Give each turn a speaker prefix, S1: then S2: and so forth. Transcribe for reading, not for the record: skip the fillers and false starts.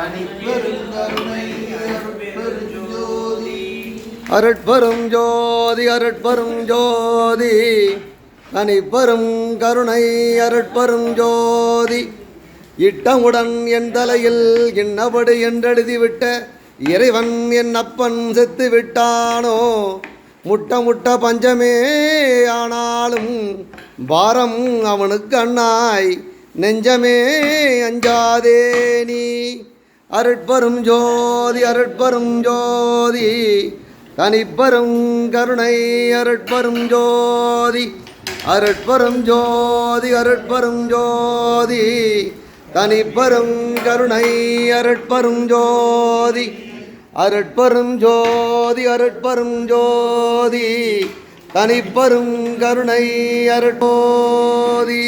S1: தனிப்பெருங்கருணை அருட்பெருஞ்சோதி.
S2: அருட்பெரும் ஜோதி அருட்பெரும் ஜோதி தனிப்பெரும் கருணை அருட்பெரும் ஜோதி. இட்டமுடன் என் தலையில் இன்னபடி என்றெழுதிவிட்ட இறைவன் என் அப்பன் செத்து விட்டானோ. முட்ட முட்ட பஞ்சமே ஆனாலும் பாரம் அவனுக்கு அண்ணாய் நெஞ்சமே அஞ்சாதே நீ. அருட்பெரும் ஜோதி அருட்பெரும் ஜோதி தனிப்பெரும் கருணை அருட்பெரும் ஜோதி. அருட்பெரும் ஜோதி அருட்பெரும் ஜோதி தனிப்பெரும் கருணை அருட்பெரும் ஜோதி. அருட்பெரும் ஜோதி அருட்பெரும் ஜோதி தனிப்பெரும் கருணை அருட்போதி.